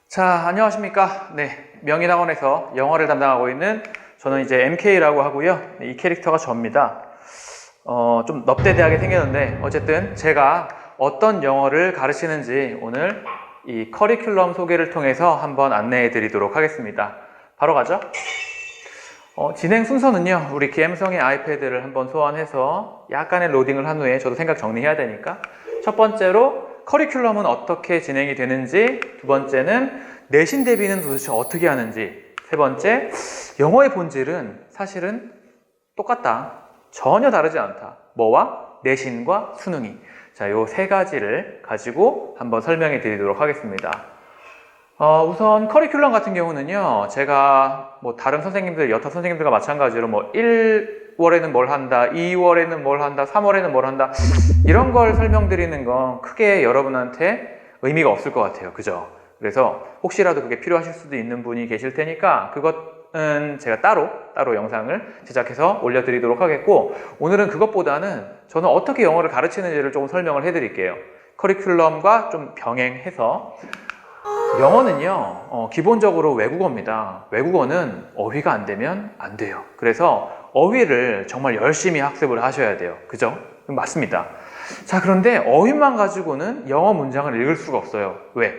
자, 안녕하십니까. 네, 명인학원에서 영어를 담당하고 있는 저는 이제 MK라고 하고요. 이 캐릭터가 접니다. 좀 넙대대하게 생겼는데 어쨌든 제가 어떤 영어를 가르치는지 오늘 이 커리큘럼 소개를 통해서 한번 안내해 드리도록 하겠습니다. 바로 가죠. 진행 순서는요, 우리 기엠성의 아이패드를 한번 소환해서 약간의 로딩을 한 후에 저도 생각 정리해야 되니까 첫 번째로 커리큘럼은 어떻게 진행이 되는지, 두 번째는 내신 대비는 도대체 어떻게 하는지, 세 번째, 영어의 본질은 사실은 똑같다. 전혀 다르지 않다. 뭐와? 내신과 수능이. 자, 요 세 가지를 가지고 한번 설명해 드리도록 하겠습니다. 우선 커리큘럼 같은 경우는요, 제가 뭐 다른 선생님들, 여타 선생님들과 마찬가지로 뭐 1월에는 뭘 한다, 2월에는 뭘 한다, 3월에는 뭘 한다, 이런 걸 설명드리는 건 크게 여러분한테 의미가 없을 것 같아요. 그죠? 그래서 혹시라도 그게 필요하실 수도 있는 분이 계실 테니까 그것은 제가 따로 영상을 제작해서 올려드리도록 하겠고, 오늘은 그것보다는 저는 어떻게 영어를 가르치는지를 조금 설명을 해드릴게요. 커리큘럼과 좀 병행해서. 영어는요, 기본적으로 외국어입니다. 외국어는 어휘가 안 되면 안 돼요. 그래서 어휘를 정말 열심히 학습을 하셔야 돼요. 그죠? 맞습니다. 자, 그런데 어휘만 가지고는 영어 문장을 읽을 수가 없어요. 왜?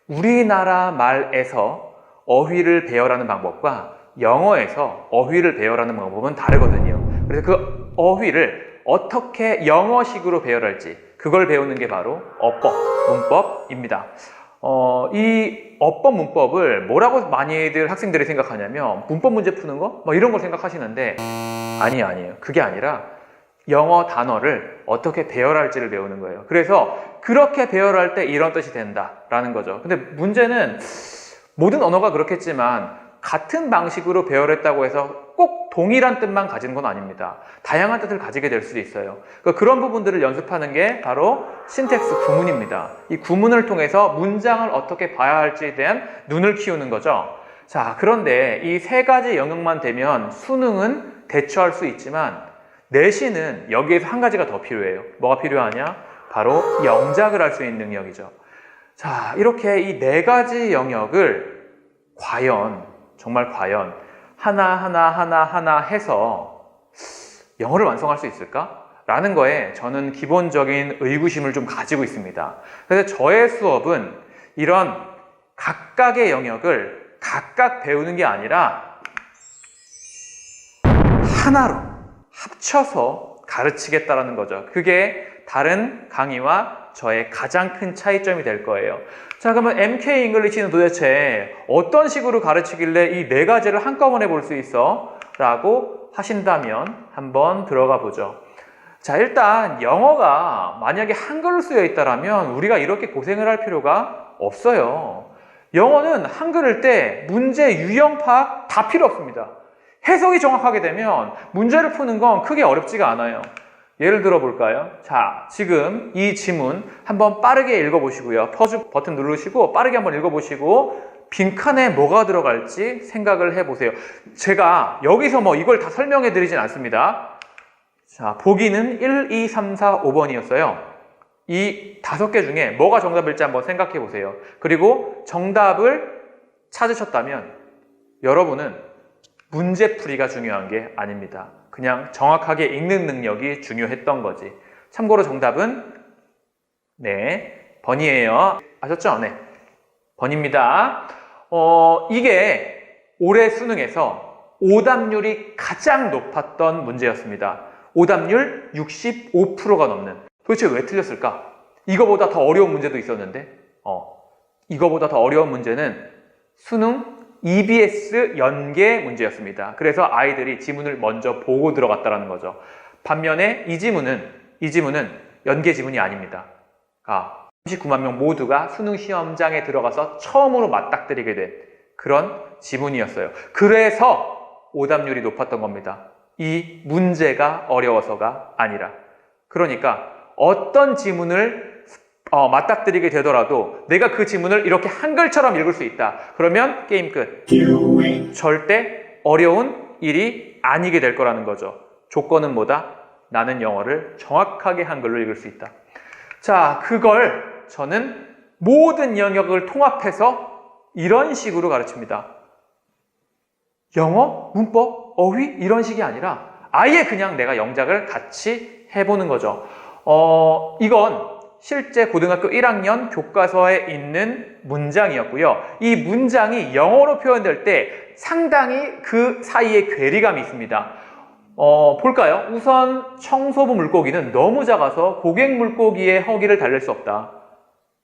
우리나라 말에서 어휘를 배열하는 방법과 영어에서 어휘를 배열하는 방법은 다르거든요. 그래서 그 어휘를 어떻게 영어식으로 배열할지, 그걸 배우는 게 바로 어법, 문법입니다. 이 어법 문법을 뭐라고 많이들 학생들이 생각하냐면 문법 문제 푸는 거? 뭐 이런 걸 생각하시는데 아니에요. 그게 아니라 영어 단어를 어떻게 배열할지를 배우는 거예요. 그래서 그렇게 배열할 때 이런 뜻이 된다라는 거죠. 근데 문제는 모든 언어가 그렇겠지만 같은 방식으로 배열했다고 해서 꼭 동일한 뜻만 가지는 건 아닙니다. 다양한 뜻을 가지게 될 수도 있어요. 그러니까 그런 부분들을 연습하는 게 바로 신텍스 구문입니다. 이 구문을 통해서 문장을 어떻게 봐야 할지에 대한 눈을 키우는 거죠. 자, 그런데 이 세 가지 영역만 되면 수능은 대처할 수 있지만 내신은 여기에서 한 가지가 더 필요해요. 뭐가 필요하냐? 바로 영작을 할 수 있는 능력이죠. 자, 이렇게 이 네 가지 영역을 정말 과연 하나 해서 영어를 완성할 수 있을까? 라는 거에 저는 기본적인 의구심을 좀 가지고 있습니다. 그래서 저의 수업은 이런 각각의 영역을 각각 배우는 게 아니라 하나로 합쳐서 가르치겠다라는 거죠. 그게 다른 강의와 저의 가장 큰 차이점이 될 거예요. 자, 그러면 MK 잉글리시는 도대체 어떤 식으로 가르치길래 이 네 가지를 한꺼번에 볼 수 있어? 라고 하신다면 한번 들어가 보죠. 자, 일단 영어가 만약에 한글로 쓰여 있다면 우리가 이렇게 고생을 할 필요가 없어요. 영어는 한글일 때 문제 유형 파악 다 필요 없습니다. 해석이 정확하게 되면 문제를 푸는 건 크게 어렵지가 않아요. 예를 들어 볼까요? 자, 지금 이 지문 한번 빠르게 읽어보시고요. 퍼즈 버튼 누르시고 빠르게 한번 읽어보시고 빈칸에 뭐가 들어갈지 생각을 해보세요. 제가 여기서 뭐 이걸 다 설명해 드리진 않습니다. 자, 보기는 1, 2, 3, 4, 5번이었어요. 이 5개 중에 뭐가 정답일지 한번 생각해 보세요. 그리고 정답을 찾으셨다면 여러분은 문제풀이가 중요한 게 아닙니다. 그냥 정확하게 읽는 능력이 중요했던 거지. 참고로 정답은 번이에요. 아셨죠? 네, 번입니다. 이게 올해 수능에서 오답률이 가장 높았던 문제였습니다. 오답률 65%가 넘는. 도대체 왜 틀렸을까? 이거보다 더 어려운 문제도 있었는데 이거보다 더 어려운 문제는 수능 EBS 연계 문제였습니다. 그래서 아이들이 지문을 먼저 보고 들어갔다는 거죠. 반면에 이 지문은 연계 지문이 아닙니다. 39만 명 모두가 수능 시험장에 들어가서 처음으로 맞닥뜨리게 된 그런 지문이었어요. 그래서 오답률이 높았던 겁니다. 이 문제가 어려워서가 아니라. 그러니까 어떤 지문을 맞닥뜨리게 되더라도 내가 그 지문을 이렇게 한글처럼 읽을 수 있다. 그러면 게임 끝. 절대 어려운 일이 아니게 될 거라는 거죠. 조건은 뭐다? 나는 영어를 정확하게 한글로 읽을 수 있다. 자, 그걸 저는 모든 영역을 통합해서 이런 식으로 가르칩니다. 영어, 문법, 어휘 이런 식이 아니라 아예 그냥 내가 영작을 같이 해보는 거죠. 이건 실제 고등학교 1학년 교과서에 있는 문장이었고요. 이 문장이 영어로 표현될 때 상당히 그 사이에 괴리감이 있습니다. 볼까요? 우선 청소부 물고기는 너무 작아서 고객 물고기의 허기를 달랠 수 없다.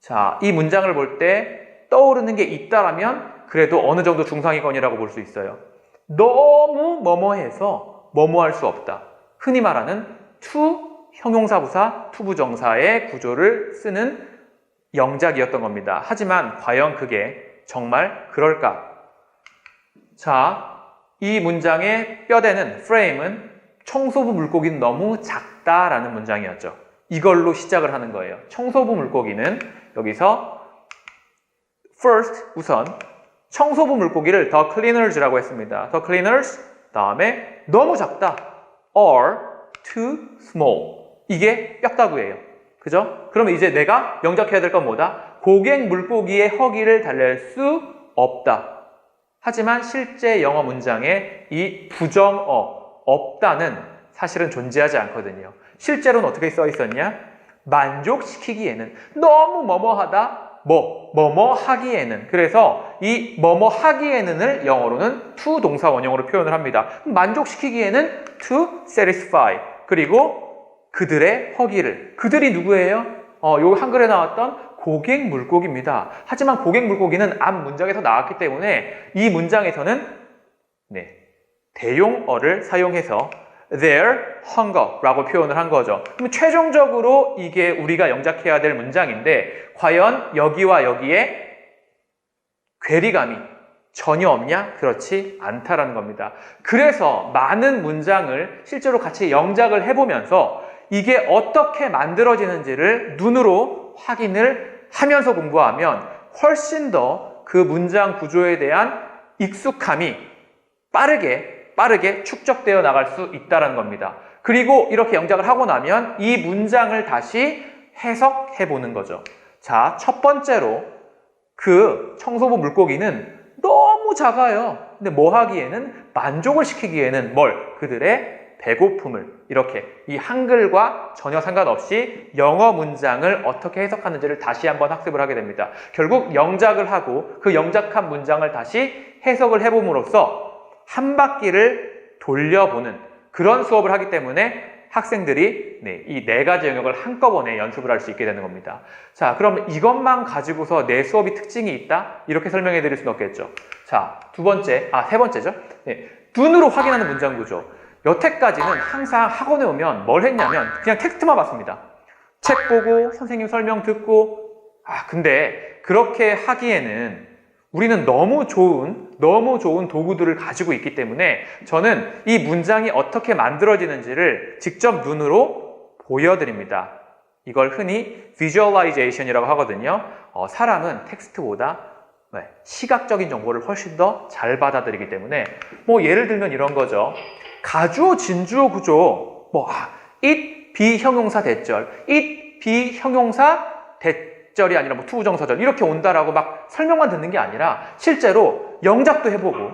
자, 이 문장을 볼 때 떠오르는 게 있다라면 그래도 어느 정도 중상위권이라고 볼 수 있어요. 너무 뭐뭐해서 뭐뭐할 수 없다. 흔히 말하는 to 형용사부사, 투부정사의 구조를 쓰는 영작이었던 겁니다. 하지만 과연 그게 정말 그럴까? 자, 이 문장의 뼈대는 프레임은 청소부 물고기는 너무 작다라는 문장이었죠. 이걸로 시작을 하는 거예요. 청소부 물고기는 여기서 first 우선 청소부 물고기를 the cleaners라고 했습니다. the cleaners 다음에 너무 작다 or too small 이게 뼈다구예요. 그죠? 그러면 이제 내가 영작해야 될 건 뭐다? 고객 물고기의 허기를 달랠 수 없다. 하지만 실제 영어 문장에 이 부정어 없다는 사실은 존재하지 않거든요. 실제로는 어떻게 써 있었냐? 만족시키기에는 너무 뭐뭐하다 뭐뭐 하기에는 그래서 이 뭐뭐 하기에는을 영어로는 to 동사 원형으로 표현을 합니다. 만족시키기에는 to satisfy 그리고 그들의 허기를 그들이 누구예요? 요 한글에 나왔던 고객 물고기입니다. 하지만 고객 물고기는 앞 문장에서 나왔기 때문에 이 문장에서는 대용어를 사용해서 their hunger라고 표현을 한 거죠. 그럼 최종적으로 이게 우리가 영작해야 될 문장인데 과연 여기와 여기에 괴리감이 전혀 없냐? 그렇지 않다라는 겁니다. 그래서 많은 문장을 실제로 같이 영작을 해보면서 이게 어떻게 만들어지는지를 눈으로 확인을 하면서 공부하면 훨씬 더 그 문장 구조에 대한 익숙함이 빠르게 축적되어 나갈 수 있다는 겁니다. 그리고 이렇게 영작을 하고 나면 이 문장을 다시 해석해 보는 거죠. 자, 첫 번째로 그 청소부 물고기는 너무 작아요. 근데 뭐 하기에는 만족을 시키기에는 그들의 배고픔을 이렇게 이 한글과 전혀 상관없이 영어 문장을 어떻게 해석하는지를 다시 한번 학습을 하게 됩니다. 결국 영작을 하고 그 영작한 문장을 다시 해석을 해봄으로써 한 바퀴를 돌려보는 그런 수업을 하기 때문에 학생들이 이 네 가지 영역을 한꺼번에 연습을 할 수 있게 되는 겁니다. 자, 그럼 이것만 가지고서 내 수업이 특징이 있다? 이렇게 설명해 드릴 수는 없겠죠. 자, 세 번째죠. 눈으로 확인하는 문장 구조. 여태까지는 항상 학원에 오면 뭘 했냐면 그냥 텍스트만 봤습니다. 책 보고 선생님 설명 듣고 근데 그렇게 하기에는 우리는 너무 좋은 도구들을 가지고 있기 때문에 저는 이 문장이 어떻게 만들어지는지를 직접 눈으로 보여드립니다. 이걸 흔히 visualization이라고 하거든요. 사람은 텍스트보다 시각적인 정보를 훨씬 더 잘 받아들이기 때문에 예를 들면 이런 거죠. 가주어, 진주어 구조, it 비형용사 대절, it 비형용사 대절이 아니라 투부정사절 이렇게 온다라고 막 설명만 듣는 게 아니라 실제로 영작도 해보고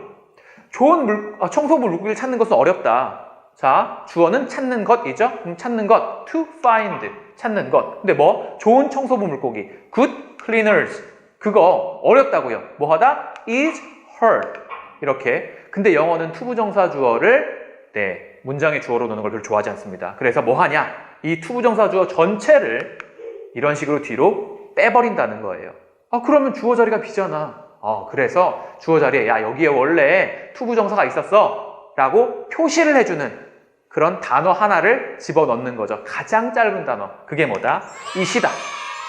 좋은 청소부 물고기를 찾는 것은 어렵다. 자, 주어는 찾는 것이죠. 찾는 것, to find, 찾는 것. 근데 좋은 청소부 물고기, good cleaners, 그거 어렵다고요. 하다? is hard. 이렇게. 근데 영어는 투부정사 주어를 문장의 주어로 넣는 걸 별로 좋아하지 않습니다. 그래서 하냐? 이 투부정사 주어 전체를 이런 식으로 뒤로 빼버린다는 거예요. 그러면 주어 자리가 비잖아. 그래서 주어 자리에 여기에 원래 투부정사가 있었어 라고 표시를 해주는 그런 단어 하나를 집어넣는 거죠. 가장 짧은 단어. 그게 뭐다? it이다.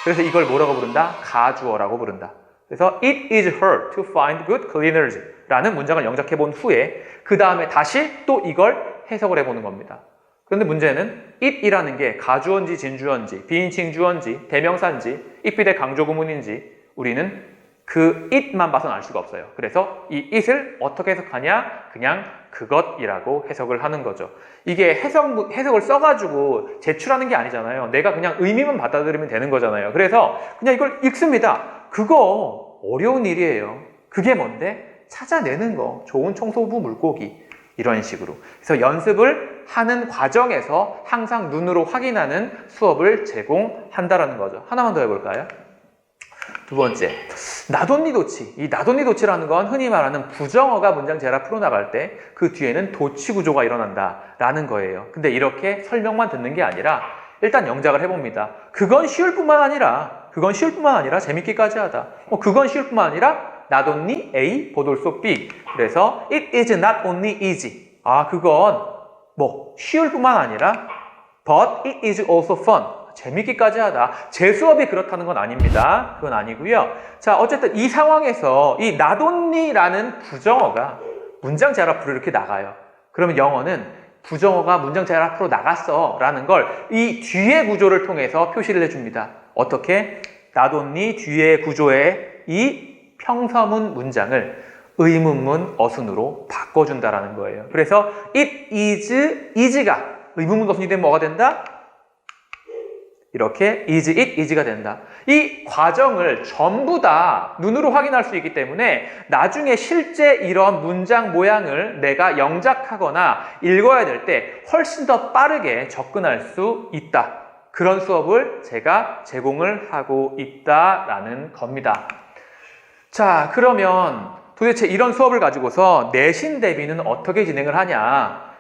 그래서 이걸 뭐라고 부른다? 가주어라고 부른다. 그래서 it is hard to find good cleaners 라는 문장을 영작해 본 후에 그 다음에 다시 또 이걸 해석을 해보는 겁니다. 그런데 문제는 it이라는 게 가주어인지 진주어인지 비인칭 주어인지 대명사인지 입비대 강조 구문인지 우리는 그 it만 봐서는 알 수가 없어요. 그래서 이 it을 어떻게 해석하냐? 그냥 그것이라고 해석을 하는 거죠. 이게 해석을 써가지고 제출하는 게 아니잖아요. 내가 그냥 의미만 받아들이면 되는 거잖아요. 그래서 그냥 이걸 읽습니다. 그거 어려운 일이에요. 그게 뭔데? 찾아내는 거. 좋은 청소부 물고기. 이런 식으로. 그래서 연습을 하는 과정에서 항상 눈으로 확인하는 수업을 제공한다라는 거죠. 하나만 더 해볼까요? 두 번째, 나돈니도치. 이 나돈니도치라는 건 흔히 말하는 부정어가 문장 제라 풀어나갈 때 그 뒤에는 도치 구조가 일어난다라는 거예요. 근데 이렇게 설명만 듣는 게 아니라 일단 영작을 해봅니다. 그건 쉬울 뿐만 아니라 재밌기까지 하다. 그건 쉬울 뿐만 아니라 not only A, but also B. 그래서 it is not only easy. 그건 쉬울 뿐만 아니라 but it is also fun. 재밌기까지 하다. 제 수업이 그렇다는 건 아닙니다. 그건 아니고요. 자, 어쨌든 이 상황에서 이 not only라는 부정어가 문장 잘 앞으로 이렇게 나가요. 그러면 영어는 부정어가 문장 잘 앞으로 나갔어 라는 걸 이 뒤의 구조를 통해서 표시를 해줍니다. 어떻게? not only 뒤의 구조의 이 평서문 문장을 의문문 어순으로 바꿔준다라는 거예요. 그래서 it is easy가 의문문 어순이 되면 뭐가 된다? 이렇게 is it easy가 된다. 이 과정을 전부 다 눈으로 확인할 수 있기 때문에 나중에 실제 이런 문장 모양을 내가 영작하거나 읽어야 될 때 훨씬 더 빠르게 접근할 수 있다. 그런 수업을 제가 제공을 하고 있다라는 겁니다. 자, 그러면 도대체 이런 수업을 가지고서 내신 대비는 어떻게 진행을 하냐?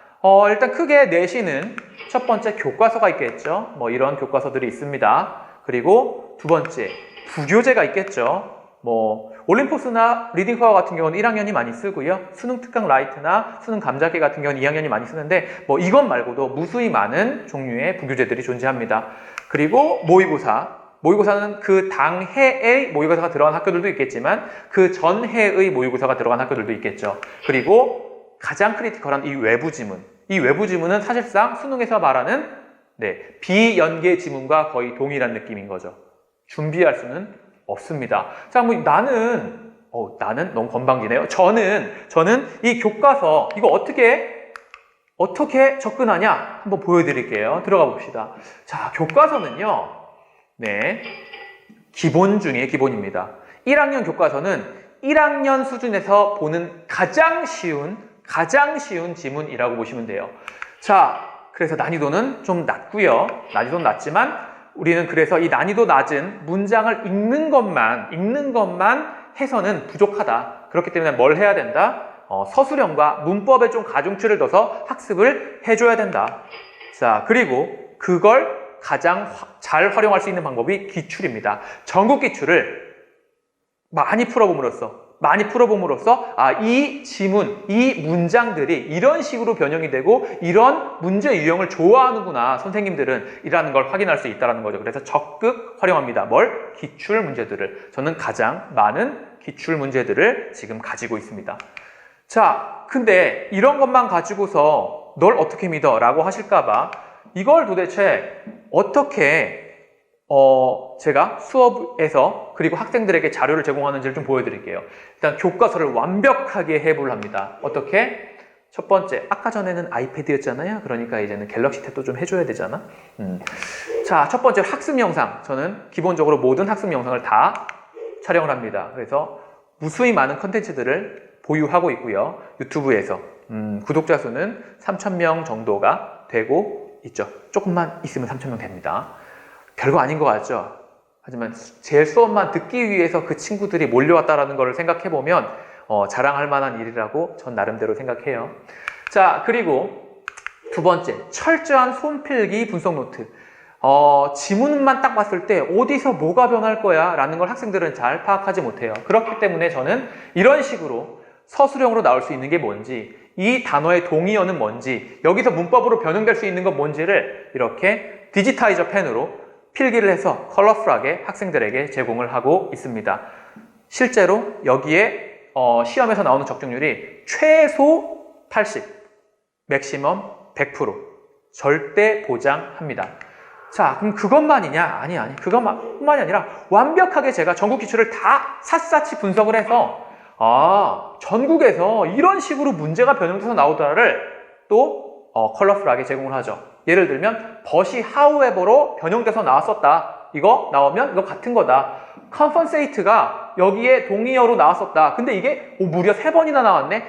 일단 크게 내신은 첫 번째 교과서가 있겠죠. 이런 교과서들이 있습니다. 그리고 두 번째 부교재가 있겠죠. 올림포스나 리딩 파워 같은 경우는 1학년이 많이 쓰고요. 수능 특강 라이트나 수능 감자기 같은 경우는 2학년이 많이 쓰는데 이것 말고도 무수히 많은 종류의 부교재들이 존재합니다. 그리고 모의고사는 그 당해의 모의고사가 들어간 학교들도 있겠지만 그 전해의 모의고사가 들어간 학교들도 있겠죠. 그리고 가장 크리티컬한 이 외부 지문. 이 외부 지문은 사실상 수능에서 말하는 비연계 지문과 거의 동일한 느낌인 거죠. 준비할 수는 없습니다. 자, 나는 너무 건방지네요. 저는 이 교과서 이거 어떻게 접근하냐 한번 보여드릴게요. 들어가 봅시다. 자, 교과서는요. 기본 중에 기본입니다. 1학년 교과서는 1학년 수준에서 보는 가장 쉬운 지문이라고 보시면 돼요. 자, 그래서 난이도는 좀 낮고요. 난이도는 낮지만 우리는 그래서 이 난이도 낮은 문장을 읽는 것만 해서는 부족하다. 그렇기 때문에 뭘 해야 된다? 서술형과 문법에 좀 가중치를 둬서 학습을 해줘야 된다. 자, 그리고 그걸 가장 잘 활용할 수 있는 방법이 기출입니다. 전국 기출을 많이 풀어봄으로써 이 지문, 이 문장들이 이런 식으로 변형이 되고 이런 문제 유형을 좋아하는구나 선생님들은 이라는 걸 확인할 수 있다는 거죠. 그래서 적극 활용합니다. 기출 문제들을. 저는 가장 많은 기출 문제들을 지금 가지고 있습니다. 자, 근데 이런 것만 가지고서 널 어떻게 믿어? 라고 하실까봐 이걸 도대체 어떻게 제가 수업에서 그리고 학생들에게 자료를 제공하는지를 좀 보여드릴게요. 일단 교과서를 완벽하게 해부를 합니다. 어떻게? 첫 번째, 아까 전에는 아이패드였잖아요. 그러니까 이제는 갤럭시 탭도 좀 해줘야 되잖아. 자, 첫 번째 학습 영상. 저는 기본적으로 모든 학습 영상을 다 촬영을 합니다. 그래서 무수히 많은 컨텐츠들을 보유하고 있고요. 유튜브에서 구독자 수는 3,000명 정도가 되고 있죠. 조금만 있으면 3,000명 됩니다. 별거 아닌 것 같죠? 하지만 제 수업만 듣기 위해서 그 친구들이 몰려왔다는 걸 생각해보면 자랑할 만한 일이라고 전 나름대로 생각해요. 자, 그리고 두 번째, 철저한 손필기 분석 노트. 지문만 딱 봤을 때 어디서 뭐가 변할 거야 라는 걸 학생들은 잘 파악하지 못해요. 그렇기 때문에 저는 이런 식으로 서술형으로 나올 수 있는 게 뭔지, 이 단어의 동의어는 뭔지, 여기서 문법으로 변형될 수 있는 건 뭔지를 이렇게 디지타이저 펜으로 필기를 해서 컬러풀하게 학생들에게 제공을 하고 있습니다. 실제로 여기에 시험에서 나오는 적중률이 최소 80, 맥시멈 100% 절대 보장합니다. 자, 그럼 그것만이냐? 아니. 그것만이 아니라 완벽하게 제가 전국 기출을 다 샅샅이 분석을 해서 전국에서 이런 식으로 문제가 변형돼서 나오더라를 또 컬러풀하게 제공을 하죠. 예를 들면 벗이 however로 변형돼서 나왔었다. 이거 나오면 이거 같은 거다. compensate가 여기에 동의어로 나왔었다. 근데 이게 무려 3번이나 나왔네.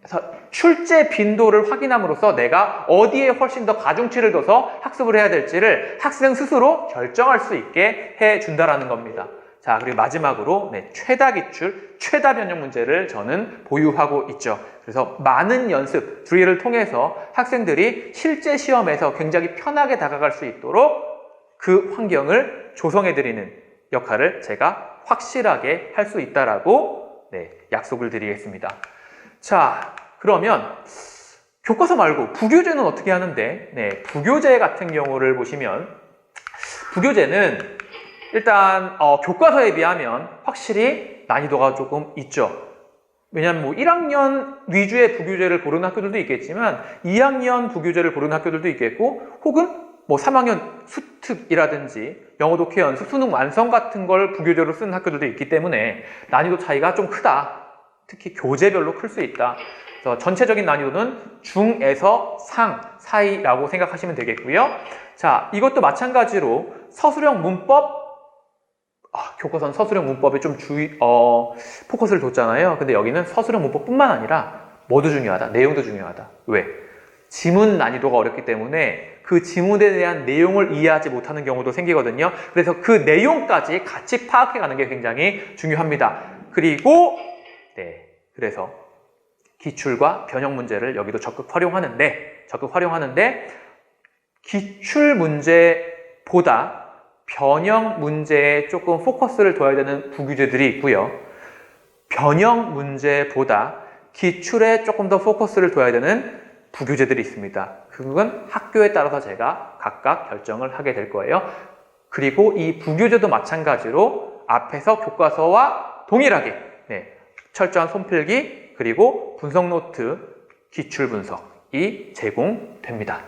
그래서 출제 빈도를 확인함으로써 내가 어디에 훨씬 더 가중치를 둬서 학습을 해야 될지를 학생 스스로 결정할 수 있게 해준다라는 겁니다. 자, 그리고 마지막으로 최다 기출, 최다 변형 문제를 저는 보유하고 있죠. 그래서 많은 연습, 드릴을 통해서 학생들이 실제 시험에서 굉장히 편하게 다가갈 수 있도록 그 환경을 조성해드리는 역할을 제가 확실하게 할 수 있다라고 약속을 드리겠습니다. 자, 그러면 교과서 말고 부교재는 어떻게 하는데, 부교재 같은 경우를 보시면 부교재는 일단 교과서에 비하면 확실히 난이도가 조금 있죠. 왜냐하면 1학년 위주의 부교재를 고르는 학교들도 있겠지만 2학년 부교재를 고르는 학교들도 있겠고 혹은 3학년 수특이라든지 영어 독해 연습, 수능 완성 같은 걸 부교재로 쓰는 학교들도 있기 때문에 난이도 차이가 좀 크다. 특히 교재별로 클 수 있다. 그래서 전체적인 난이도는 중에서 상 사이라고 생각하시면 되겠고요. 자, 이것도 마찬가지로 서술형 문법, 교과서는 서술형 문법에 좀 포커스를 뒀잖아요. 근데 여기는 서술형 문법뿐만 아니라 뭐도 중요하다, 내용도 중요하다. 왜? 지문 난이도가 어렵기 때문에 그 지문에 대한 내용을 이해하지 못하는 경우도 생기거든요. 그래서 그 내용까지 같이 파악해가는 게 굉장히 중요합니다. 그리고 그래서 기출과 변형 문제를 여기도 적극 활용하는데 기출 문제보다 변형 문제에 조금 포커스를 둬야 되는 부교재들이 있고요. 변형 문제보다 기출에 조금 더 포커스를 둬야 되는 부교재들이 있습니다. 그건 학교에 따라서 제가 각각 결정을 하게 될 거예요. 그리고 이 부교재도 마찬가지로 앞에서 교과서와 동일하게 철저한 손필기 그리고 분석 노트, 기출 분석이 제공됩니다.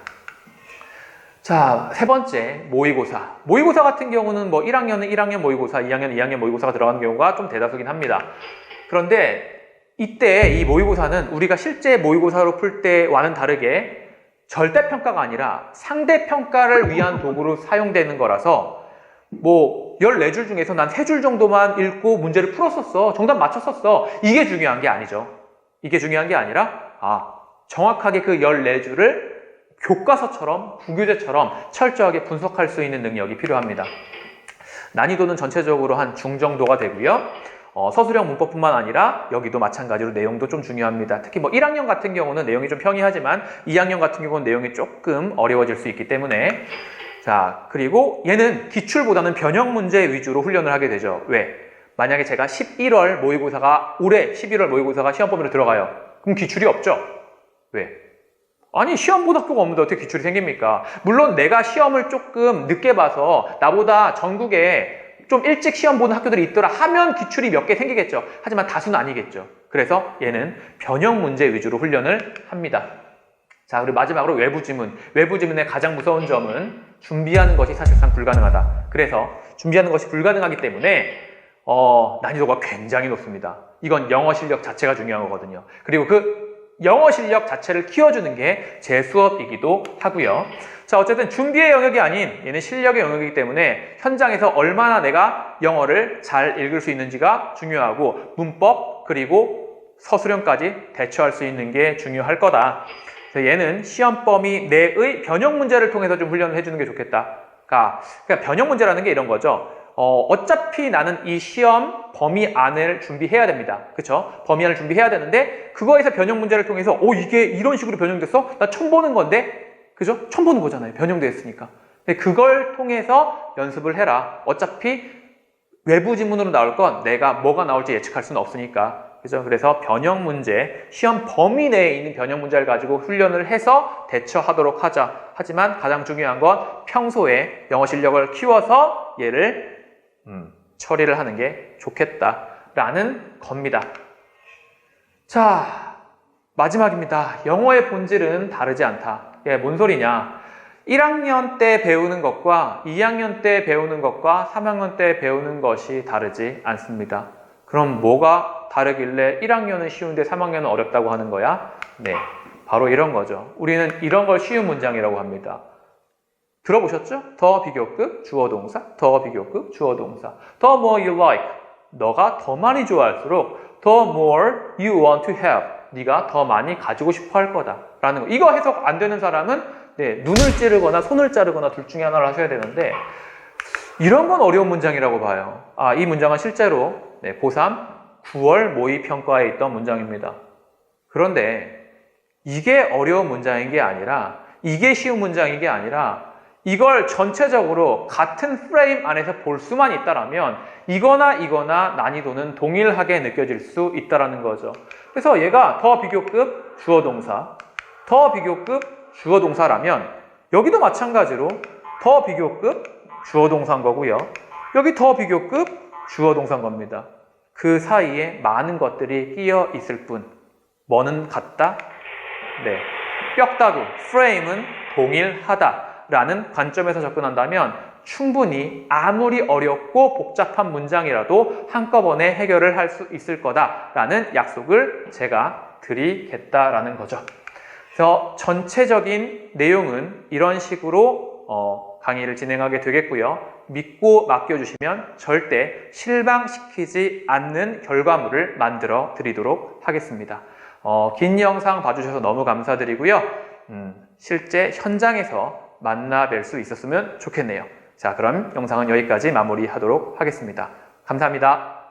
자, 세 번째, 모의고사. 모의고사 같은 경우는 1학년은 1학년 모의고사, 2학년은 2학년 모의고사가 들어가는 경우가 좀 대다수긴 합니다. 그런데 이때 이 모의고사는 우리가 실제 모의고사로 풀 때와는 다르게 절대평가가 아니라 상대평가를 위한 도구로 사용되는 거라서 14줄 중에서 난 3줄 정도만 읽고 문제를 풀었었어. 정답 맞췄었어. 이게 중요한 게 아니죠. 이게 중요한 게 아니라 정확하게 그 14줄을 교과서처럼 부교재처럼 철저하게 분석할 수 있는 능력이 필요합니다. 난이도는 전체적으로 한 중 정도가 되고요. 서술형 문법뿐만 아니라 여기도 마찬가지로 내용도 좀 중요합니다. 특히 1학년 같은 경우는 내용이 좀 평이하지만 2학년 같은 경우는 내용이 조금 어려워질 수 있기 때문에 자, 그리고 얘는 기출보다는 변형 문제 위주로 훈련을 하게 되죠. 왜? 만약에 제가 11월 모의고사가 올해 11월 모의고사가 시험 범위로 들어가요. 그럼 기출이 없죠? 왜? 아니, 시험 본 학교가 없는데 어떻게 기출이 생깁니까? 물론 내가 시험을 조금 늦게 봐서 나보다 전국에 좀 일찍 시험 보는 학교들이 있더라 하면 기출이 몇 개 생기겠죠. 하지만 다수는 아니겠죠. 그래서 얘는 변형 문제 위주로 훈련을 합니다. 자, 그리고 마지막으로 외부 지문. 외부 지문의 가장 무서운 점은 준비하는 것이 사실상 불가능하다. 그래서 준비하는 것이 불가능하기 때문에 난이도가 굉장히 높습니다. 이건 영어 실력 자체가 중요한 거거든요. 그리고 그 영어 실력 자체를 키워주는 게 제 수업이기도 하고요. 자, 어쨌든 준비의 영역이 아닌 얘는 실력의 영역이기 때문에 현장에서 얼마나 내가 영어를 잘 읽을 수 있는지가 중요하고 문법 그리고 서술형까지 대처할 수 있는 게 중요할 거다. 그래서 얘는 시험 범위 내의 변형 문제를 통해서 좀 훈련을 해주는 게 좋겠다. 그러니까 변형 문제라는 게 이런 거죠. 어차피 나는 이 시험 범위 안을 준비해야 됩니다. 그쵸? 범위 안을 준비해야 되는데 그거에서 변형 문제를 통해서 이게 이런 식으로 변형됐어? 나 처음 보는 건데? 그죠? 처음 보는 거잖아요. 변형됐으니까. 근데 그걸 통해서 연습을 해라. 어차피 외부 지문으로 나올 건 내가 뭐가 나올지 예측할 수는 없으니까. 그죠? 그래서 변형 문제, 시험 범위 내에 있는 변형 문제를 가지고 훈련을 해서 대처하도록 하자. 하지만 가장 중요한 건 평소에 영어 실력을 키워서 얘를 처리를 하는 게 좋겠다라는 겁니다. 자, 마지막입니다. 영어의 본질은 다르지 않다. 뭔 소리냐? 1학년 때 배우는 것과 2학년 때 배우는 것과 3학년 때 배우는 것이 다르지 않습니다. 그럼 뭐가 다르길래 1학년은 쉬운데 3학년은 어렵다고 하는 거야? 네, 바로 이런 거죠. 우리는 이런 걸 쉬운 문장이라고 합니다. 들어보셨죠? 더 비교급, 주어 동사, 더 비교급, 주어 동사. The more you like, 너가 더 많이 좋아할수록 the more you want to have, 네가 더 많이 가지고 싶어 할 거다 라는 거. 이거 해석 안 되는 사람은 네, 눈을 찌르거나 손을 자르거나 둘 중에 하나를 하셔야 되는데 이런 건 어려운 문장이라고 봐요. 이 문장은 실제로 네, 고3 9월 모의평가에 있던 문장입니다. 그런데 이게 어려운 문장인 게 아니라 이게 쉬운 문장인 게 아니라 이걸 전체적으로 같은 프레임 안에서 볼 수만 있다라면 이거나 이거나 난이도는 동일하게 느껴질 수 있다라는 거죠. 그래서 얘가 더 비교급 주어 동사, 더 비교급 주어 동사라면 여기도 마찬가지로 더 비교급 주어 동사인 거고요. 여기 더 비교급 주어 동사인 겁니다. 그 사이에 많은 것들이 끼어 있을 뿐 뭐는 같다? 네, 뼈다구, 프레임은 동일하다 라는 관점에서 접근한다면 충분히 아무리 어렵고 복잡한 문장이라도 한꺼번에 해결을 할 수 있을 거다라는 약속을 제가 드리겠다라는 거죠. 그래서 전체적인 내용은 이런 식으로 강의를 진행하게 되겠고요. 믿고 맡겨주시면 절대 실망시키지 않는 결과물을 만들어 드리도록 하겠습니다. 긴 영상 봐주셔서 너무 감사드리고요. 실제 현장에서 만나 뵐 수 있었으면 좋겠네요. 자, 그럼 영상은 여기까지 마무리하도록 하겠습니다. 감사합니다.